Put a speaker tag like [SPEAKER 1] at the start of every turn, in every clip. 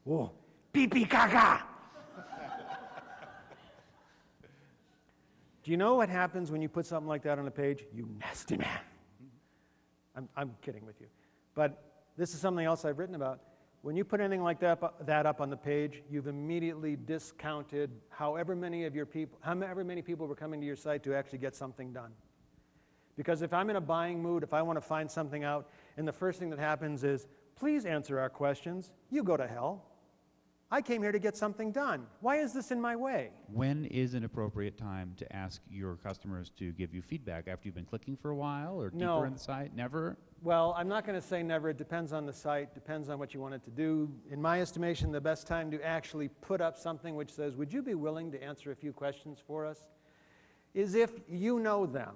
[SPEAKER 1] Whoa, pee-pee caca. Do you know what happens when you put something like that on a page? You nasty man. I'm kidding with you. But this is something else I've written about. When you put anything like that up on the page, you've immediately discounted however many people were coming to your site to actually get something done. Because if I'm in a buying mood, if I want to find something out, and the first thing that happens is, please answer our questions, you go to hell. I came here to get something done. Why is this in my way?
[SPEAKER 2] When is an appropriate time to ask your customers to give you feedback? After you've been clicking for a while or deeper in the site? Never?
[SPEAKER 1] Well, I'm not going to say never. It depends on the site, depends on what you want it to do. In my estimation, the best time to actually put up something which says, would you be willing to answer a few questions for us, is if you know them.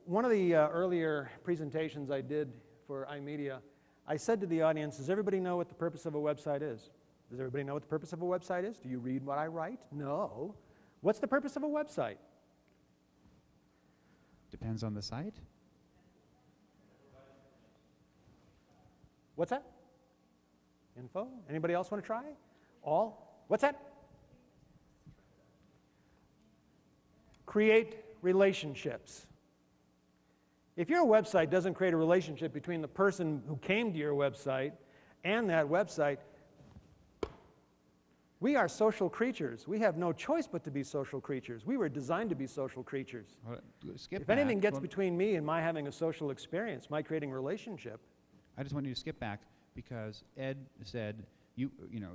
[SPEAKER 1] One of the earlier presentations I did for iMedia, I said to the audience, does everybody know what the purpose of a website is? Does everybody know what the purpose of a website is? Do you read what I write? No. What's the purpose of a website?
[SPEAKER 2] Depends on the site.
[SPEAKER 1] What's that? Info? Anybody else want to try? All? What's that? Create relationships. If your website doesn't create a relationship between the person who came to your website and that website, we are social creatures. We have no choice but to be social creatures. We were designed to be social creatures. If anything gets between me and my having a social experience, my creating a relationship.
[SPEAKER 2] I just want you to skip back because Ed said,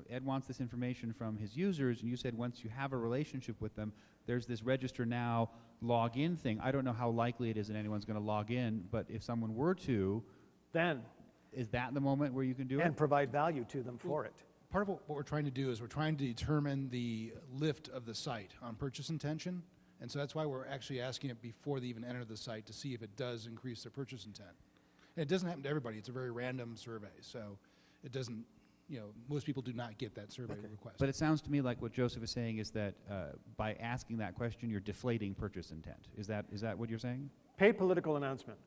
[SPEAKER 2] Ed wants this information from his users, and you said once you have a relationship with them, there's this register now, log in thing. I don't know how likely it is that anyone's going to log in, but if someone were to,
[SPEAKER 1] then
[SPEAKER 2] is that the moment where you can do it?
[SPEAKER 1] And provide value to them for it.
[SPEAKER 3] Part of what we're trying to do is we're trying to determine the lift of the site on purchase intention, and so that's why we're actually asking it before they even enter the site to see if it does increase their purchase intent. And it doesn't happen to everybody. It's a very random survey, so it doesn't, most people do not get that survey request.
[SPEAKER 2] But it sounds to me like what Joseph is saying is that by asking that question, you're deflating purchase intent. Is that what you're saying?
[SPEAKER 1] Paid political announcement.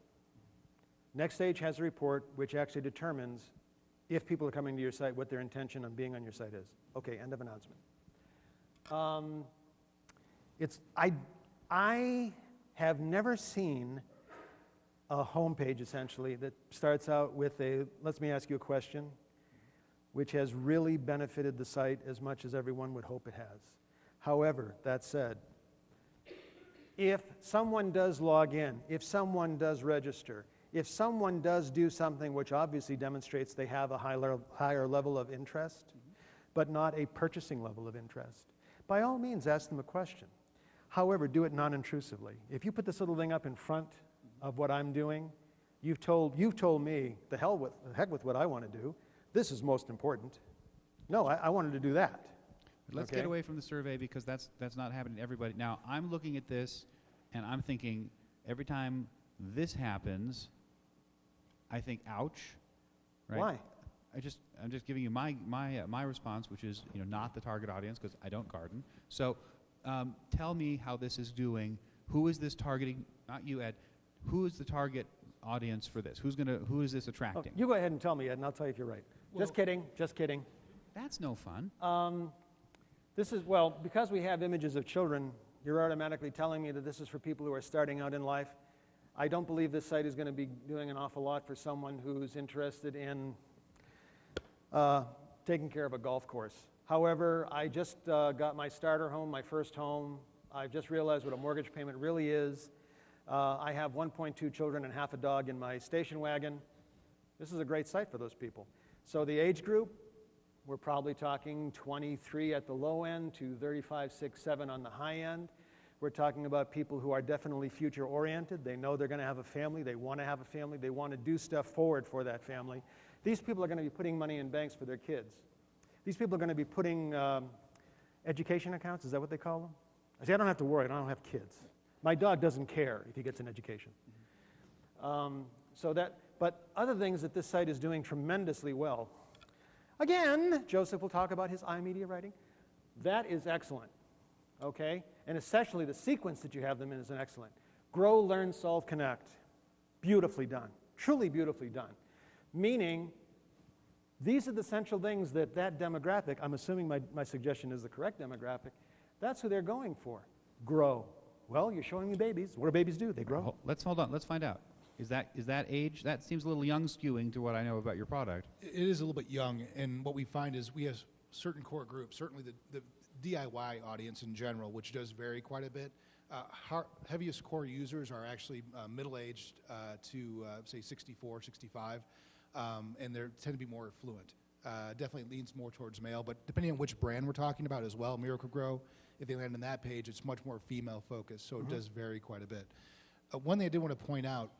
[SPEAKER 1] NextStage has a report which actually determines if people are coming to your site, what their intention on being on your site is. Okay, end of announcement. I have never seen a homepage, essentially, that starts out with a, let me ask you a question, which has really benefited the site as much as everyone would hope it has. However, that said, if someone does log in, if someone does register, if someone does do something which obviously demonstrates they have a higher level of interest, but not a purchasing level of interest, by all means ask them a question. However, do it non-intrusively. If you put this little thing up in front of what I'm doing, you've told me, the heck with what I want to do. This is most important. No, I wanted to do that.
[SPEAKER 2] Let's get away from the survey because that's not happening to everybody. Now, I'm looking at this and I'm thinking every time this happens, I think, ouch. Right?
[SPEAKER 1] Why?
[SPEAKER 2] I'm just giving you my response, which is not the target audience because I don't garden. So tell me how this is doing. Who is this targeting? Not you, Ed. Who is the target audience for this? Who is this attracting?
[SPEAKER 1] Oh, you go ahead and tell me, Ed, and I'll tell you if you're right. Well, just kidding. Just kidding.
[SPEAKER 2] That's no fun.
[SPEAKER 1] Because we have images of children, you're automatically telling me that this is for people who are starting out in life. I don't believe this site is going to be doing an awful lot for someone who's interested in taking care of a golf course. However, I just got my starter home, my first home. I just realized what a mortgage payment really is. I have 1.2 children and half a dog in my station wagon. This is a great site for those people. So the age group, we're probably talking 23 at the low end to 35, 6, 7 on the high end. We're talking about people who are definitely future-oriented. They know they're going to have a family. They want to have a family. They want to do stuff forward for that family. These people are going to be putting money in banks for their kids. These people are going to be putting education accounts. Is that what they call them? I say, I don't have to worry. I don't have kids. My dog doesn't care if he gets an education. But other things that this site is doing tremendously well. Again, Joseph will talk about his iMedia writing. That is excellent, okay? And especially the sequence that you have them in is an excellent. Grow, learn, solve, connect. Beautifully done. Truly beautifully done. Meaning, These are the central things that demographic, I'm assuming my suggestion is the correct demographic, that's who they're going for. Grow. Well, you're showing me babies. What do babies do? They grow.
[SPEAKER 2] Let's hold on. Let's find out. Is that age? That seems a little young skewing to what I know about your product.
[SPEAKER 3] It is a little bit young, and what we find is we have certain core groups, certainly the DIY audience in general, which does vary quite a bit. Heaviest core users are actually middle-aged to, say, 64, 65, and they tend to be more affluent. Definitely leans more towards male, but depending on which brand we're talking about as well, Miracle-Gro, if they land on that page, it's much more female-focused, so it does vary quite a bit. One thing I did want to point out,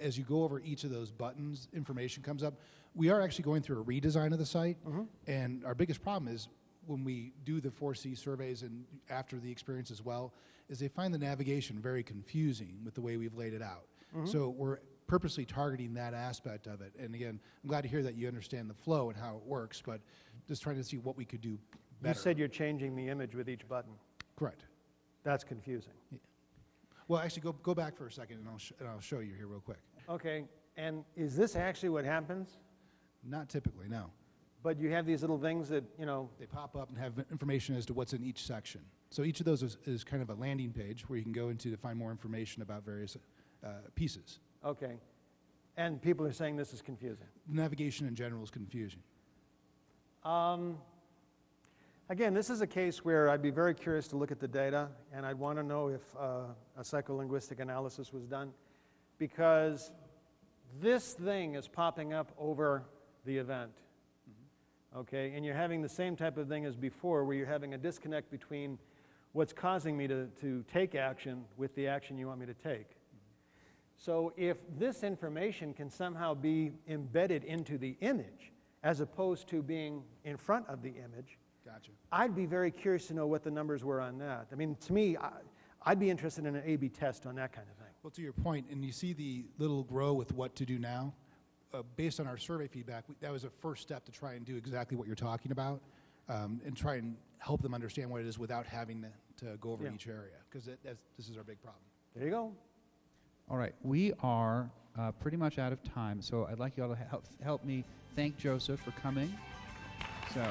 [SPEAKER 3] as you go over each of those buttons, information comes up. We are actually going through a redesign of the site, and our biggest problem is when we do the 4C surveys and after the experience as well, is they find the navigation very confusing with the way we've laid it out. So we're purposely targeting that aspect of it. And again, I'm glad to hear that you understand the flow and how it works, but just trying to see what we could do better.
[SPEAKER 1] You said you're changing the image with each button.
[SPEAKER 3] Correct.
[SPEAKER 1] That's confusing.
[SPEAKER 3] Yeah. Well, actually, go back for a second, and I'll show you here real quick.
[SPEAKER 1] Okay, and is this actually what happens?
[SPEAKER 3] Not typically, no.
[SPEAKER 1] But you have these little things that, you know...
[SPEAKER 3] They pop up and have information as to what's in each section. So each of those is kind of a landing page where you can go into to find more information about various pieces.
[SPEAKER 1] Okay. And people are saying this is confusing.
[SPEAKER 3] Navigation in general is confusing.
[SPEAKER 1] Again, this is a case where I'd be very curious to look at the data, and I'd want to know if a psycholinguistic analysis was done, because this thing is popping up over the event. Okay, and you're having the same type of thing as before, where you're having a disconnect between what's causing me to take action with the action you want me to take. So if this information can somehow be embedded into the image, as opposed to being in front of the image,
[SPEAKER 3] Gotcha.
[SPEAKER 1] I'd be very curious to know what the numbers were on that. I mean, to me, I'd be interested in an A/B test on that kind of thing.
[SPEAKER 3] Well, to your point, and you see the little grow with what to do now, based on our survey feedback, that was a first step to try and do exactly what you're talking about, and try and help them understand what it is without having to go over each area, because this is our big problem.
[SPEAKER 1] There you go.
[SPEAKER 2] All right, we are pretty much out of time, so I'd like you all to help me thank Joseph for coming. So.